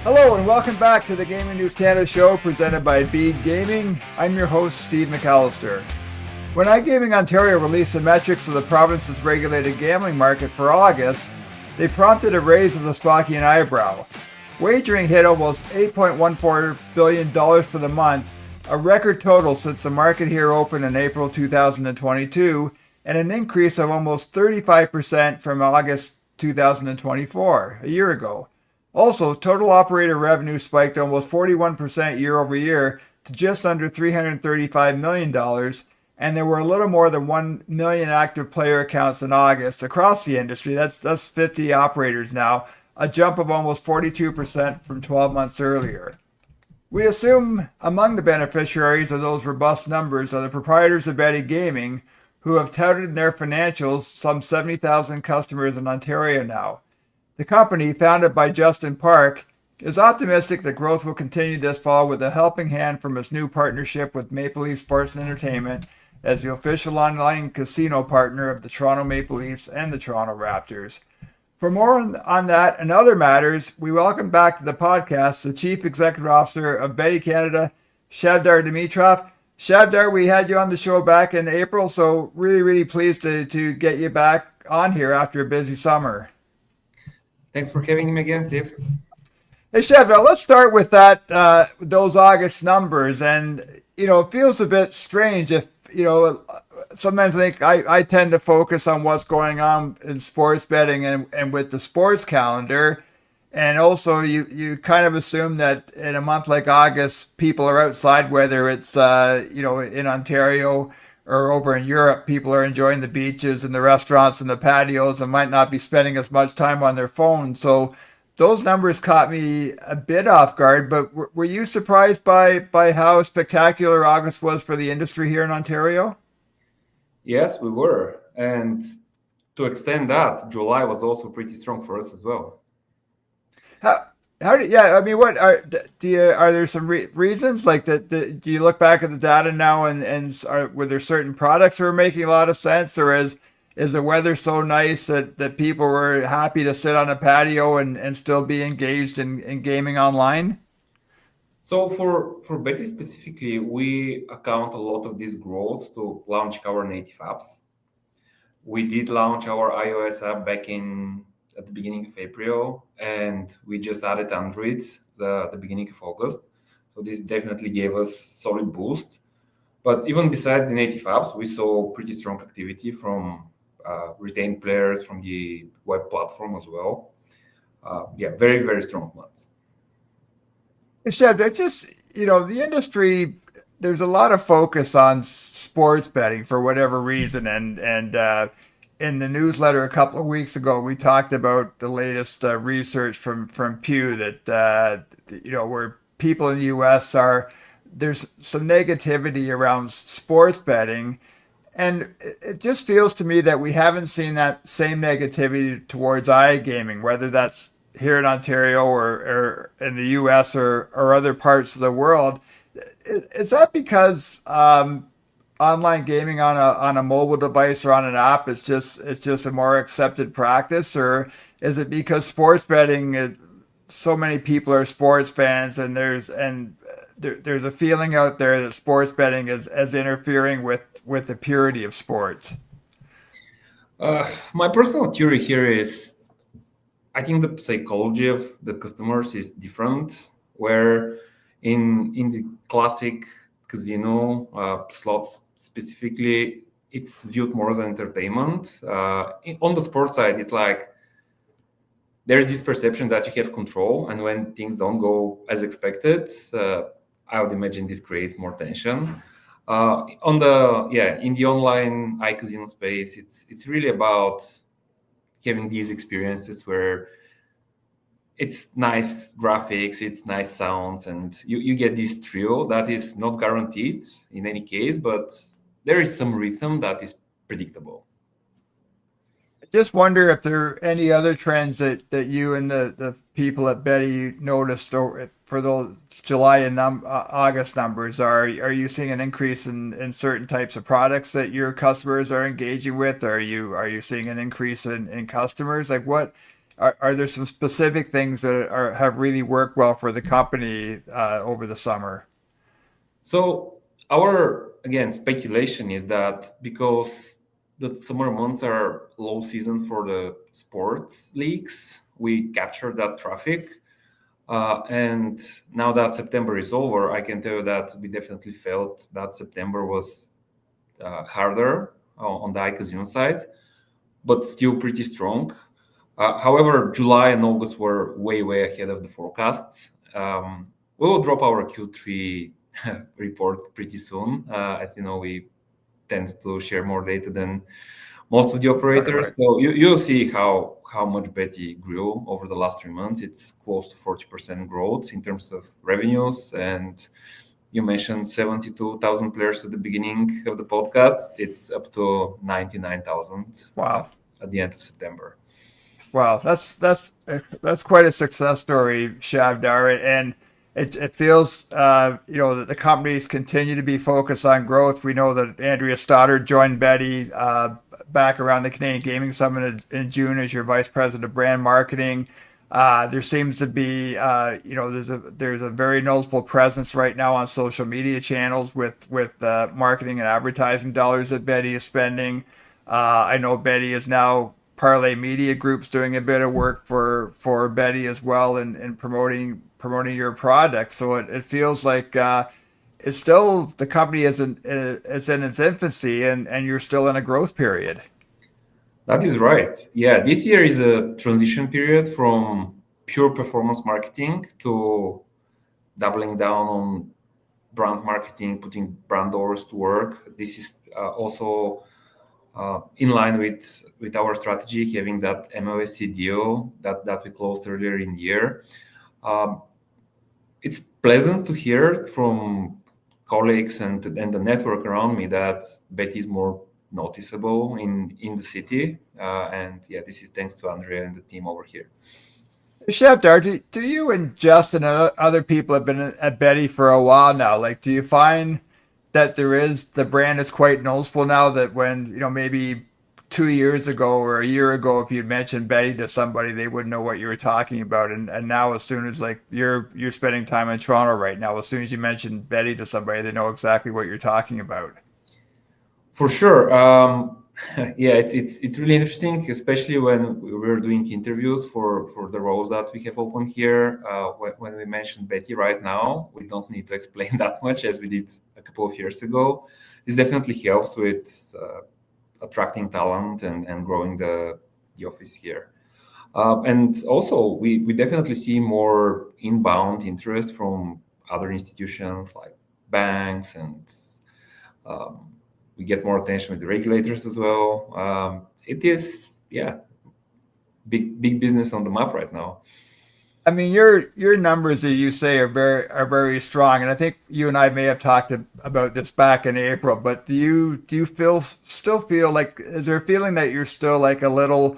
Hello and welcome back to the Gaming News Canada show presented by Bede Gaming. I'm your host, Steve McAllister. When iGaming Ontario released the metrics of the province's regulated gambling market for August, they prompted a raise of the Spockian eyebrow. Wagering hit almost $8.14 billion for the month, a record total since the market here opened in April 2022, and an increase of almost 35% from August 2024, a year ago. Also, total operator revenue spiked almost 41% year over year to just under $335 million, and there were a little more than 1 million active player accounts in August across the industry. That's 50 operators now, a jump of almost 42% from 12 months earlier. We assume among the beneficiaries of those robust numbers are the proprietors of Bede Gaming, who have touted in their financials some 70,000 customers in Ontario now. The company, founded by Justin Park, is optimistic that growth will continue this fall with a helping hand from its new partnership with Maple Leaf Sports and Entertainment as the official online casino partner of the Toronto Maple Leafs and the Toronto Raptors. For more on that and other matters, we welcome back to the podcast the Chief Executive Officer of Bede Canada, Chavdar Dimitrov. Chavdar, we had you on the show back in April, so really pleased to get you back on here after a busy summer. Thanks for having me again, Steve. Hey, Chavdar, let's start with those August numbers. And, it feels a bit strange if, sometimes I think I tend to focus on what's going on in sports betting and with the sports calendar. And also you kind of assume that in a month like August, people are outside, whether it's, in Ontario or over in Europe, people are enjoying the beaches and the restaurants and the patios and might not be spending as much time on their phone. So those numbers caught me a bit off guard, but were you surprised by how spectacular August was for the industry here in Ontario? Yes, we were. And to extend that, July was also pretty strong for us as well. What are there some reasons like that? Do you look back at the data now and were there certain products that were making a lot of sense, or is the weather so nice that people were happy to sit on a patio and still be engaged in gaming online? So for Bede specifically, we account a lot of this growth to launch our native apps. We did launch our iOS app back at the beginning of April, and we just added Android the beginning of August. So this definitely gave us solid boost. But even besides the native apps, we saw pretty strong activity from retained players from the web platform as well. Very, very strong months. Except that the industry, there's a lot of focus on sports betting for whatever reason, and in the newsletter a couple of weeks ago, we talked about the latest research from Pew that where people in the U.S. there's some negativity around sports betting, and it just feels to me that we haven't seen that same negativity towards iGaming, whether that's here in Ontario or in the U.S. or other parts of the world. Is that because online gaming on a mobile device or on an app it's just a more accepted practice, or is it because sports betting, so many people are sports fans and there's a feeling out there that sports betting is interfering with the purity of sports? My personal theory here is I think the psychology of the customers is different, where in the classic casino slots specifically, it's viewed more as entertainment. On the sports side, it's like there's this perception that you have control, and when things don't go as expected, I would imagine this creates more tension. In the online iCasino space, it's really about having these experiences where it's nice graphics, it's nice sounds, and you get this thrill that is not guaranteed in any case, but there is some rhythm that is predictable. I just wonder if there are any other trends that you and the people at Bede noticed for those July and August numbers. Are you seeing an increase in certain types of products that your customers are engaging with? Are you seeing an increase in customers? Like what are there some specific things that have really worked well for the company over the summer? So our again speculation is that because the summer months are low season for the sports leagues, we capture that traffic. And now that September is over, I can tell you that we definitely felt that September was harder on the iCasino side, but still pretty strong. However, July and August were way ahead of the forecasts. We will drop our Q3 report pretty soon. As you know, we tend to share more data than most of the operators. Right. So you'll see how much Bede grew over the last 3 months. It's close to 40% growth in terms of revenues. And you mentioned 72,000 players at the beginning of the podcast. It's up to 99,000 Wow. at the end of September. Wow, that's quite a success story, Chavdar, and it feels that the companies continue to be focused on growth. We know that Andrea Stoddard joined Bede back around the Canadian Gaming Summit in June as your vice president of brand marketing. There seems to be there's a very noticeable presence right now on social media channels with marketing and advertising dollars that Bede is spending. I know Bede is now Parleh Media Group's doing a bit of work for Bede as well in promoting your product. So it feels like it's still the company is in its infancy and you're still in a growth period. That is right. Yeah, this year is a transition period from pure performance marketing to doubling down on brand marketing, putting brand dollars to work. This is also in line with our strategy, having that MLSE deal that we closed earlier in the year. It's pleasant to hear from colleagues and the network around me that Bede is more noticeable in the city. And yeah, this is thanks to Andrea and the team over here. Chavdar, do you and Justin and other people have been at Bede for a while now? Like, do you find that the brand is quite noticeable now that when, maybe 2 years ago or a year ago, if you'd mentioned Bede to somebody, they wouldn't know what you were talking about. And now as soon as like you're spending time in Toronto right now, as soon as you mention Bede to somebody, they know exactly what you're talking about. For sure. Yeah, it's really interesting, especially when we're doing interviews for the roles that we have open here. When we mention Bede right now, we don't need to explain that much as we did a couple of years ago. This definitely helps with attracting talent and growing the office here. And also, we definitely see more inbound interest from other institutions like banks, and we get more attention with the regulators as well. It is, yeah, big business on the map right now. I mean, your numbers that you say are very strong, and I think you and I may have talked about this back in April. But do you still feel like is there a feeling that you're still like a little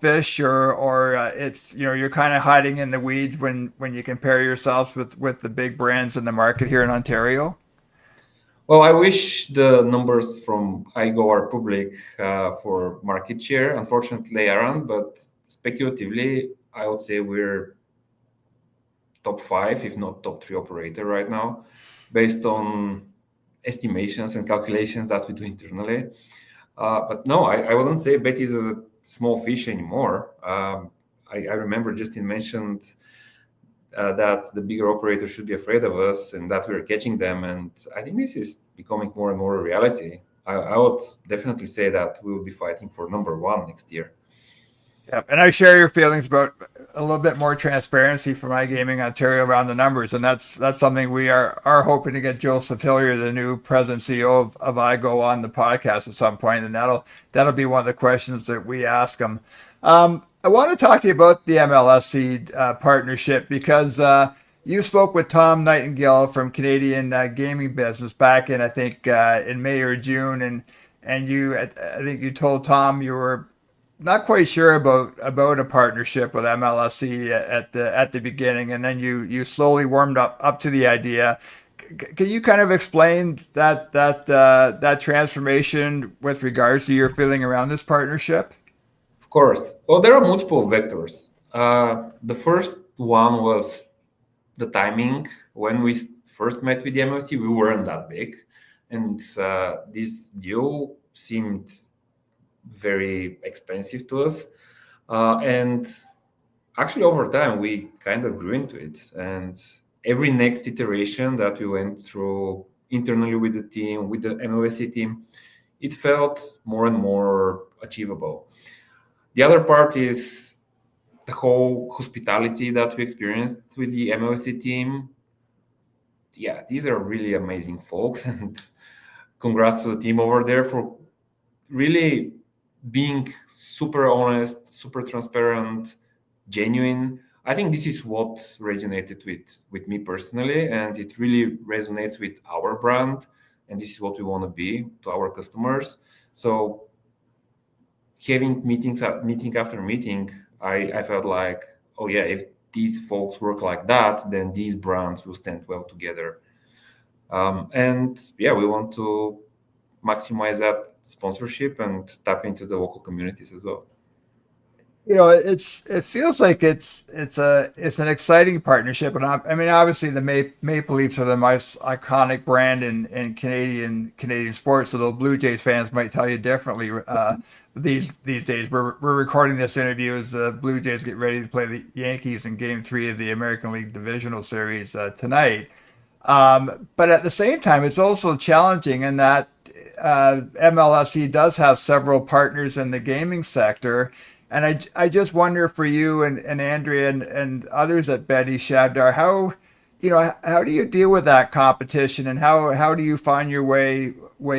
fish, or it's you're kind of hiding in the weeds when you compare yourselves with the big brands in the market here in Ontario? Well, I wish the numbers from IGO are public for market share. Unfortunately, they aren't, but speculatively, I would say we're top 5, if not top 3 operator right now, based on estimations and calculations that we do internally. But no, I wouldn't say Bede is a small fish anymore. I remember Justin mentioned that the bigger operators should be afraid of us and that we're catching them. And I think this is becoming more and more a reality. I would definitely say that we will be fighting for number 1 next year. Yeah, and I share your feelings about a little bit more transparency from iGaming Ontario around the numbers, and that's something we are hoping to get Joseph Hillier, the new president CEO of iGo, on the podcast at some point, and that'll be one of the questions that we ask him. I want to talk to you about the MLSE partnership because you spoke with Tom Nightingale from Canadian Gaming Business back in I think in May or June, and I think you told Tom you were not quite sure about a partnership with MLSE at the beginning, and then you slowly warmed up to the idea. Can you kind of explain that transformation with regards to your feeling around this partnership? Of course. Well, there are multiple vectors The first one was the timing. When we first met with the MLC, we weren't that big, and this deal seemed very expensive to us. And actually, over time, we kind of grew into it. And every next iteration that we went through internally with the team, with the MLSC team, it felt more and more achievable. The other part is the whole hospitality that we experienced with the MLSC team. Yeah, these are really amazing folks, and congrats to the team over there for really being super honest, super transparent, genuine. I think this is what resonated with me personally, and it really resonates with our brand, and this is what we want to be to our customers. So having meeting after meeting, I felt like, oh yeah, if these folks work like that, then these brands will stand well together. And yeah, we want to maximize that sponsorship and tap into the local communities as well. It feels like it's an exciting partnership, and I mean, obviously the Maple Leafs are the most iconic brand in Canadian sports. So the Blue Jays fans might tell you differently. These days, we're recording this interview as the Blue Jays get ready to play the Yankees in Game 3 of the American League Divisional Series tonight. But at the same time, it's also challenging in that MLSE does have several partners in the gaming sector. And I just wonder for you and Andrea and others at Bede Shavdar, how do you deal with that competition, and how do you find your way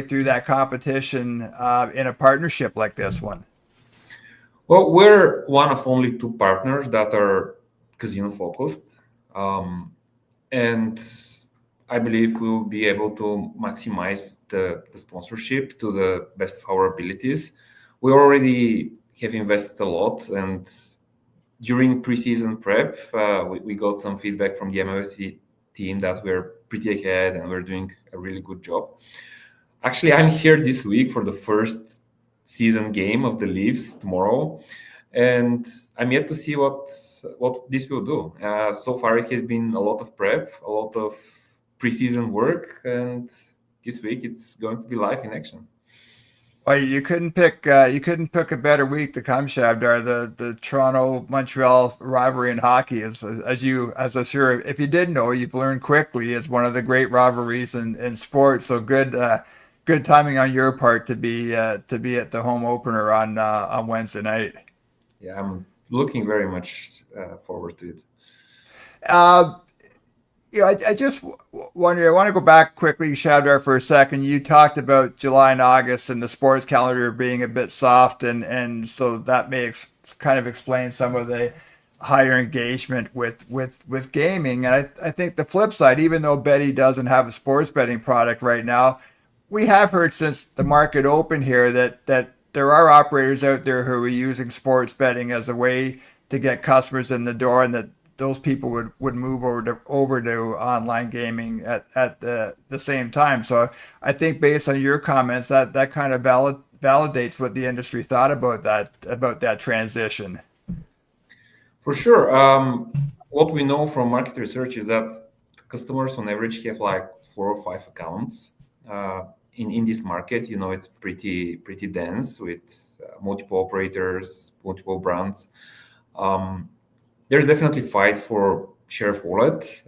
through that competition in a partnership like this one? Well, we're one of only two partners that are casino focused. And I believe we'll be able to maximize the sponsorship to the best of our abilities. We already have invested a lot, and during preseason prep, we got some feedback from the MLSC team that we're pretty ahead and we're doing a really good job. Actually, I'm here this week for the first season game of the Leafs tomorrow, and I'm yet to see what this will do. So far, it has been a lot of prep, a lot of preseason work, and this week it's going to be live in action. Well, you couldn't pick a better week to come, Shavdar. The Toronto Montreal rivalry in hockey is, as I'm sure if you didn't know, you've learned quickly, is one of the great rivalries in sports. So good timing on your part to be at the home opener on Wednesday night. Yeah, I'm looking very much forward to it. Uh, I just wonder. I want to go back quickly, Shavdar, for a second. You talked about July and August and the sports calendar being a bit soft, and so that may kind of explain some of the higher engagement with gaming. And I think the flip side, even though Bede doesn't have a sports betting product right now, we have heard since the market opened here that there are operators out there who are using sports betting as a way to get customers in the door, and that those people would move over to online gaming at the same time. So I think based on your comments, that kind of validates what the industry thought about that transition. For sure. What we know from market research is that customers on average have like 4 or 5 accounts. In this market, it's pretty dense with multiple operators, multiple brands. There's definitely fight for share of wallet,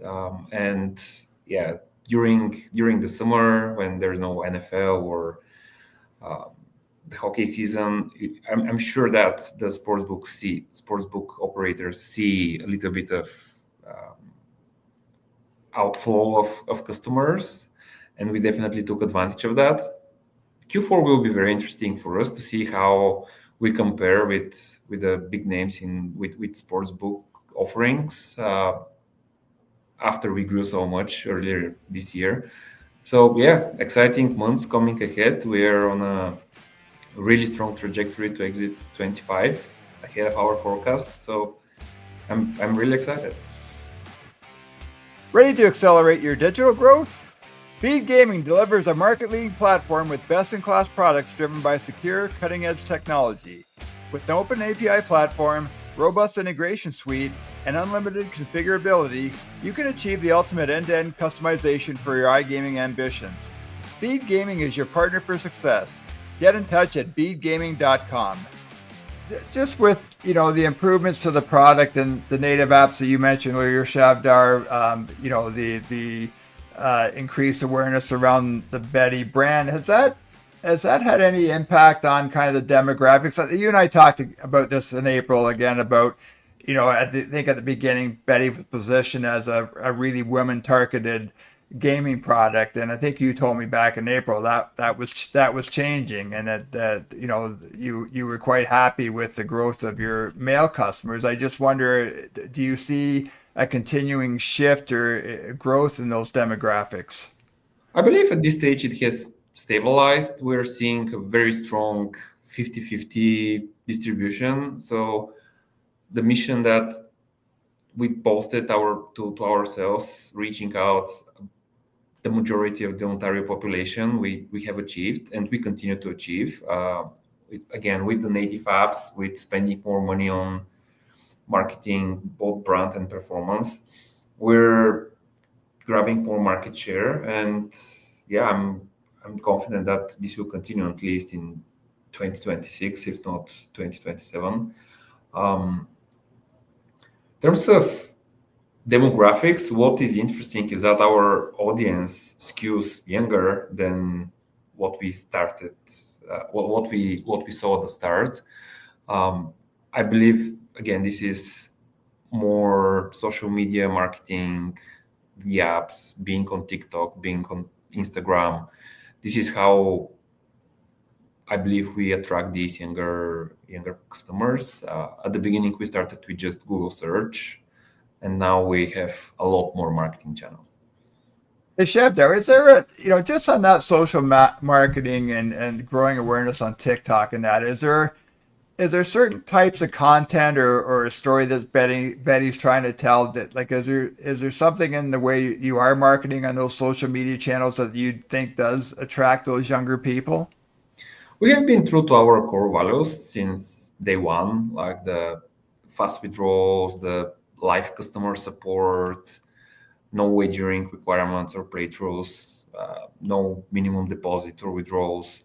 and yeah, during the summer when there's no NFL or uh, the hockey season, I'm sure that the sportsbook operators see a little bit of um, outflow of customers, and we definitely took advantage of that. Q4 will be very interesting for us to see how we compare with the big names with sportsbook offerings after we grew so much earlier this year. So yeah, exciting months coming ahead. We are on a really strong trajectory to exit 25 ahead of our forecast. So I'm really excited. Ready to accelerate your digital growth? Bede Gaming delivers a market-leading platform with best-in-class products driven by secure, cutting-edge technology. With an open API platform, robust integration suite, and unlimited configurability, you can achieve the ultimate end-to-end customization for your iGaming ambitions. Bede Gaming is your partner for success. Get in touch at bedegaming.com. Just with the improvements to the product and the native apps that you mentioned earlier, Chavdar, the increased awareness around the Bede brand, has that had any impact on kind of the demographics? You and I talked about this in April again about, I think at the beginning, Bede was positioned as a really women-targeted gaming product, and I think you told me back in April that was changing, and that you were quite happy with the growth of your male customers. I just wonder, do you see a continuing shift or growth in those demographics? I believe at this stage it has stabilized. We're seeing a very strong 50-50 distribution. So the mission that we posted to ourselves, reaching out the majority of the Ontario population, we have achieved, and we continue to achieve. Again, with the native apps, with spending more money on marketing, both brand and performance, we're grabbing more market share. And yeah, I'm confident that this will continue at least in 2026, if not 2027. In terms of demographics, what is interesting is that our audience skews younger than what we started, what we saw at the start. I believe, again, this is more social media marketing, the apps, being on TikTok, being on Instagram. This is how I believe we attract these younger customers. At the beginning, we started with just Google search, and now we have a lot more marketing channels. Hey, Chavdar, is there just on that social marketing and growing awareness on TikTok and that, is there certain types of content or a story that Bede's trying to tell, that like, is there something in the way you are marketing on those social media channels that you think does attract those younger people? We have been true to our core values since day one, like the fast withdrawals, the live customer support, no wagering requirements or playthroughs, no minimum deposits or withdrawals.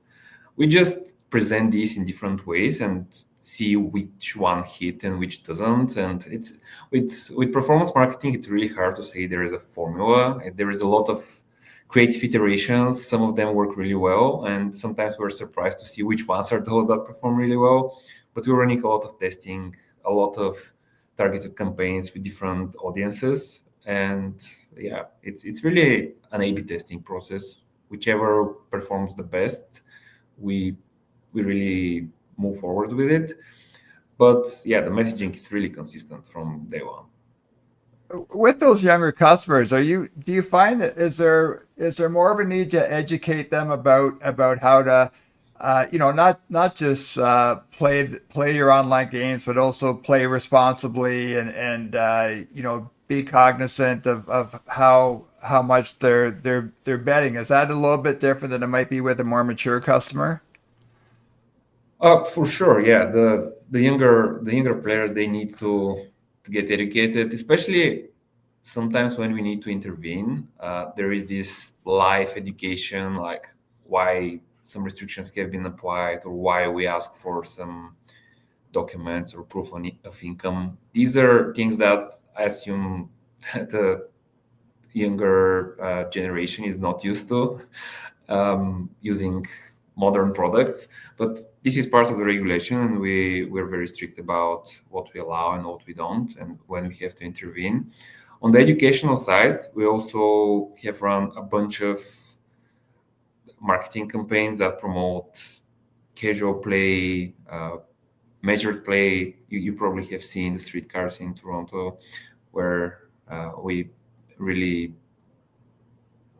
We just present these in different ways and see which one hit and which doesn't. And it's with performance marketing, it's really hard to say there is a formula. There is a lot of creative iterations. Some of them work really well, and sometimes we're surprised to see which ones are those that perform really well. But we're running a lot of testing, a lot of targeted campaigns with different audiences. And yeah, it's really an A/B testing process. Whichever performs the best, we really move forward with it. But yeah, the messaging is really consistent from day one. With those younger customers, do you find that is there more of a need to educate them about how to not just play your online games, but also play responsibly and be cognizant of how much they're betting? Is that a little bit different than it might be with a more mature customer? For sure, yeah. The younger players, they need to get educated, especially sometimes when we need to intervene. There is this live education, like why some restrictions have been applied or why we ask for some documents or proof of income. These are things that I assume the younger generation is not used to using modern products, but this is part of the regulation, and we're very strict about what we allow and what we don't, and when we have to intervene. On the educational side, we also have run a bunch of marketing campaigns that promote casual play, measured play. You probably have seen the streetcars in Toronto, where we really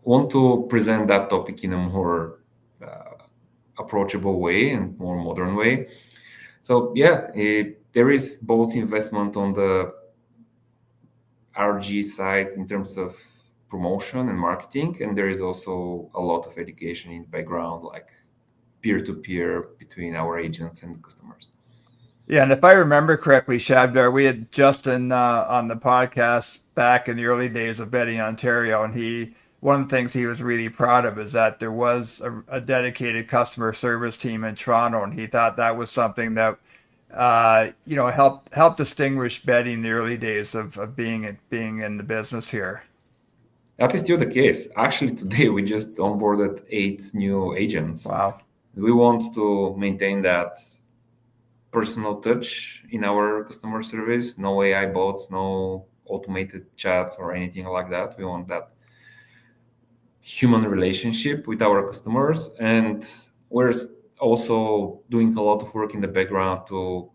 want to present that topic in a more approachable way and more modern way. So yeah, there is both investment on the RG side in terms of promotion and marketing, and there is also a lot of education in the background, like peer-to-peer between our agents and customers. Yeah, and if I remember correctly, Shavdar, we had Justin on the podcast back in the early days of Betting Ontario, and one of the things he was really proud of is that there was a dedicated customer service team in Toronto, and he thought that was something that helped distinguish betting in the early days of being in the business here. That is still the case. Actually, today we just onboarded 8 new agents. Wow. We want to maintain that personal touch in our customer service. No AI bots, no automated chats or anything like that. We want that human relationship with our customers. And we're also doing a lot of work in the background to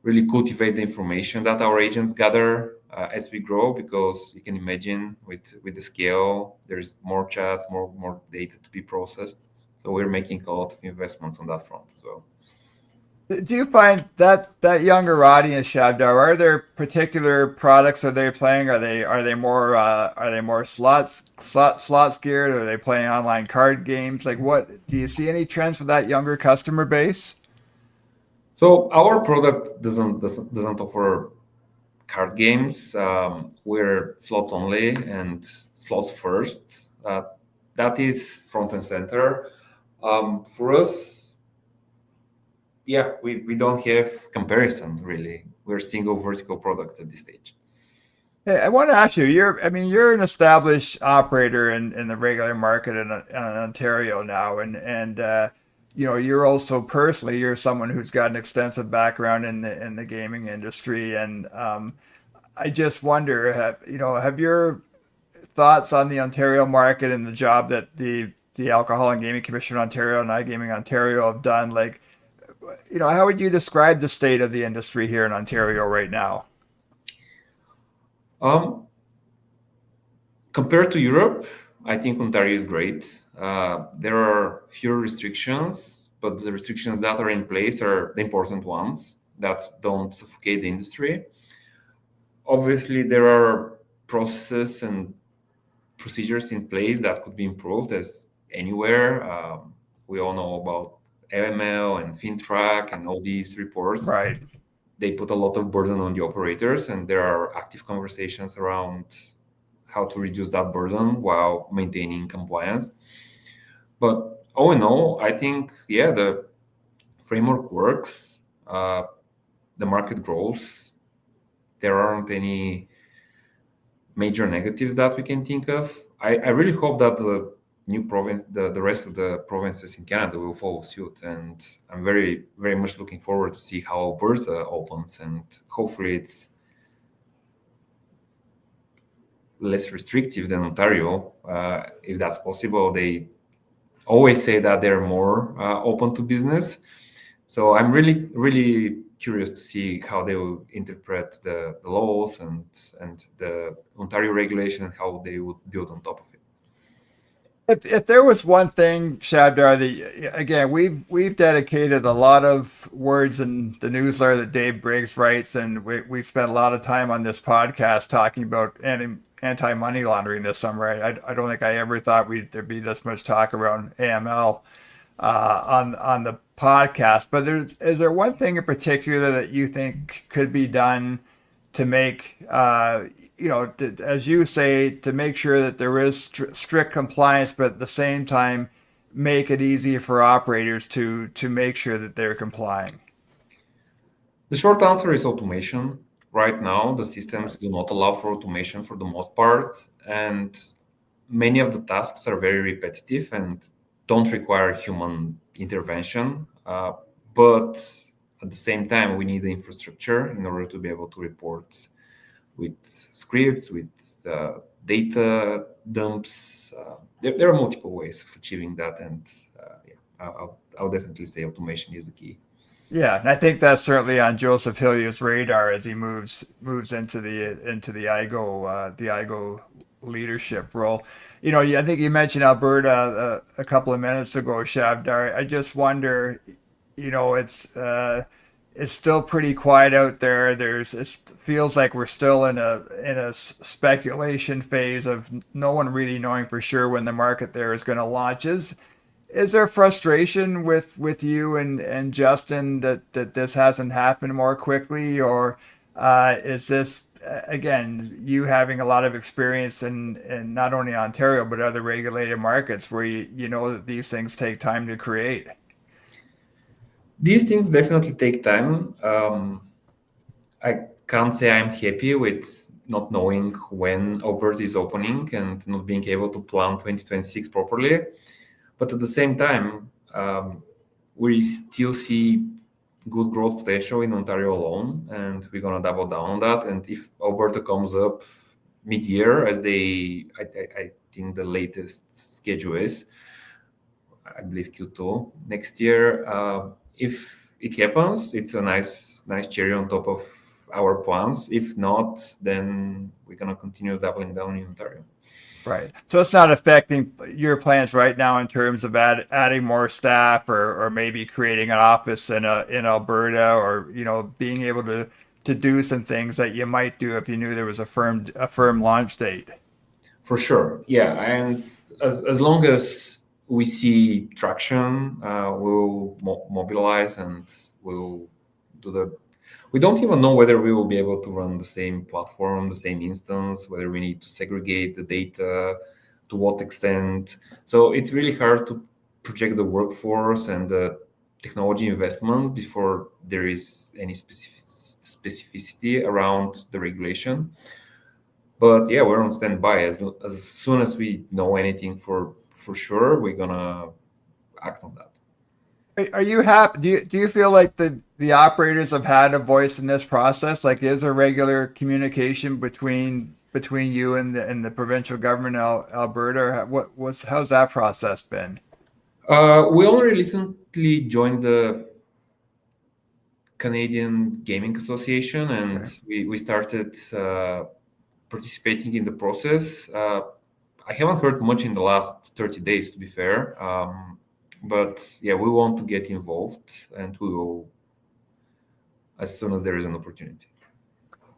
really cultivate the information that our agents gather as we grow, because you can imagine with the scale, there's more chats, more data to be processed. So we're making a lot of investments on that front as well. Do you find that younger audience, Shavdar, are there particular products that they're playing? Are they more slots geared? Are they playing online card games? Like, what do you see any trends for that younger customer base? So our product doesn't offer card games. We're slots only and slots first. That is front and center. For us, yeah, we don't have comparison really. We're a single vertical product at this stage. Hey, I want to ask you. You're an established operator in the regular market in Ontario now, and you're also personally you're someone who's got an extensive background in the gaming industry, and I just wonder, have your thoughts on the Ontario market and the job that the Alcohol and Gaming Commission of Ontario and iGaming Ontario have done? Like, how would you describe the state of the industry here in Ontario right now? Um, Compared to Europe, I think Ontario is great. There are fewer restrictions, but the restrictions that are in place are the important ones that don't suffocate the industry. Obviously, there are processes and procedures in place that could be improved as anywhere. We all know about AML and FinTrack and all these reports. Right. They put a lot of burden on the operators, and there are active conversations around how to reduce that burden while maintaining compliance. But all in all, I think, yeah, the framework works, the market grows. There aren't any major negatives that we can think of. I really hope that the new province, the rest of the provinces in Canada will follow suit. And I'm very, very much looking forward to see how Alberta opens, and hopefully it's less restrictive than Ontario, if that's possible. They always say that they're more open to business. So I'm really, really curious to see how they will interpret the laws and the Ontario regulation and how they would build on top of it. If there was one thing, Shabdar, that again we've dedicated a lot of words in the newsletter that Dave Briggs writes, and we've spent a lot of time on this podcast talking about anti money laundering this summer. I don't think I ever thought there'd be this much talk around AML on the podcast. But is there one thing in particular that you think could be done to make as you say, to make sure that there is strict compliance, but at the same time make it easy for operators to make sure that they're complying? The short answer is automation. Right now, the systems do not allow for automation for the most part, and many of the tasks are very repetitive and don't require human intervention. But at the same time, we need the infrastructure in order to be able to report with scripts, with data dumps. There are multiple ways of achieving that, and I'll definitely say automation is the key. Yeah, and I think that's certainly on Joseph Hillier's radar as he moves into the IGO leadership role. I think you mentioned Alberta a couple of minutes ago, Shavdar. I just wonder, it's still pretty quiet out there. It feels like we're still in a speculation phase of no one really knowing for sure when the market there is going to launch. Is there frustration with you and Justin that this hasn't happened more quickly, or is this again you having a lot of experience in not only Ontario but other regulated markets where you know that these things take time to create? These things definitely take time. I can't say I'm happy with not knowing when Alberta is opening and not being able to plan 2026 properly. But at the same time, we still see good growth potential in Ontario alone, and we're gonna double down on that. And if Alberta comes up mid-year, as I think the latest schedule is, I believe Q2 next year. If it happens, it's a nice cherry on top of our plans. If not, then we're gonna continue doubling down in Ontario. Right. So it's not affecting your plans right now in terms of adding more staff or maybe creating an office in Alberta or being able to do some things that you might do if you knew there was a firm launch date. For sure, yeah. And as long as we see traction, we'll mobilize and we'll do the. We don't even know whether we will be able to run the same platform, the same instance, whether we need to segregate the data, to what extent. So it's really hard to project the workforce and the technology investment before there is any specificity around the regulation. But yeah, we're on standby. As soon as we know anything for sure, we're gonna act on that. Are you happy? Do you feel like the operators have had a voice in this process? Like, is there regular communication between you and the provincial government of Alberta? How's that process been? We only recently joined the Canadian Gaming Association, and Okay. we started participating in the process. I haven't heard much in the last 30 days, to be fair. But yeah, we want to get involved, and we will as soon as there is an opportunity.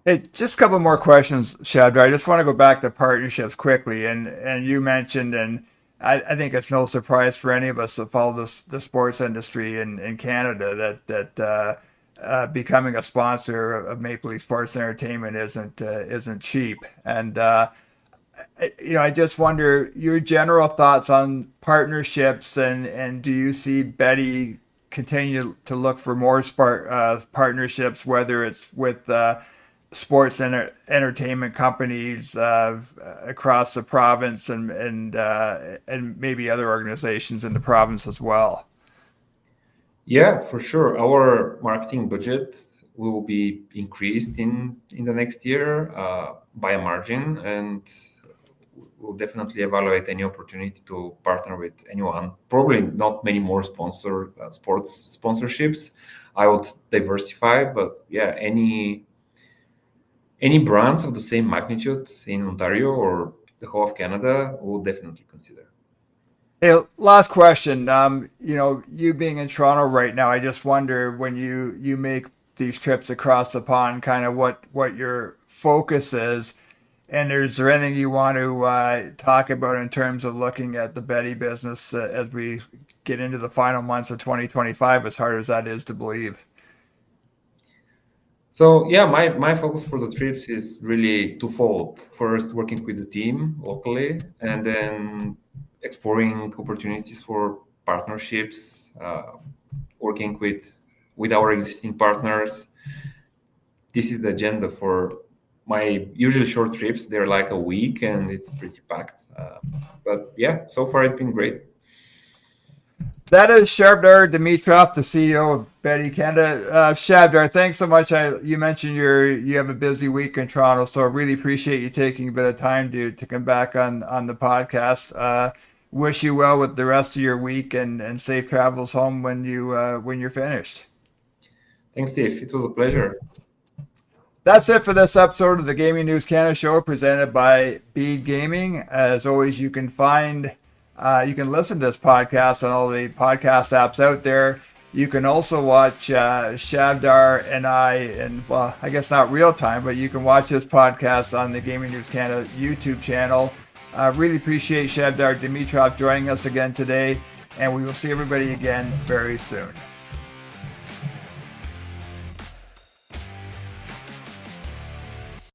Hey, just a couple more questions, Chavdar. I just want to go back to partnerships quickly, and you mentioned, and I think it's no surprise for any of us that follow the sports industry in Canada that becoming a sponsor of Maple Leaf Sports Entertainment isn't cheap, and I just wonder your general thoughts on partnerships, and do you see Bede continue to look for more partnerships, whether it's with sports entertainment companies across the province and maybe other organizations in the province as well? Yeah, for sure. Our marketing budget will be increased in the next year by a margin, and we'll definitely evaluate any opportunity to partner with anyone. Probably not many more sports sponsorships. I would diversify, but yeah, any brands of the same magnitude in Ontario or the whole of Canada, we'll definitely consider. Hey, last question. You being in Toronto right now, I just wonder when you make these trips across the pond, kind of what your focus is, and is there anything you want to talk about in terms of looking at the Bede business as we get into the final months of 2025, as hard as that is to believe? So yeah, my focus for the trips is really twofold. First, working with the team locally, and then exploring opportunities for partnerships, working with our existing partners. This is the agenda for my usually short trips. They're like a week, and it's pretty packed. But yeah, so far it's been great. That is Chavdar Dimitrov, the CEO of Bede Canada. Chavdar, thanks so much. You mentioned you have a busy week in Toronto, so I really appreciate you taking a bit of time to come back on the podcast. Wish you well with the rest of your week and safe travels home when you're finished. Thanks, Steve. It was a pleasure. That's it for this episode of the Gaming News Canada show presented by Bede Gaming. As always, you can listen to this podcast on all the podcast apps out there. You can also watch Chavdar and I guess not real time, but you can watch this podcast on the Gaming News Canada YouTube channel. Really appreciate Chavdar Dimitrov joining us again today. and we will see everybody again very soon.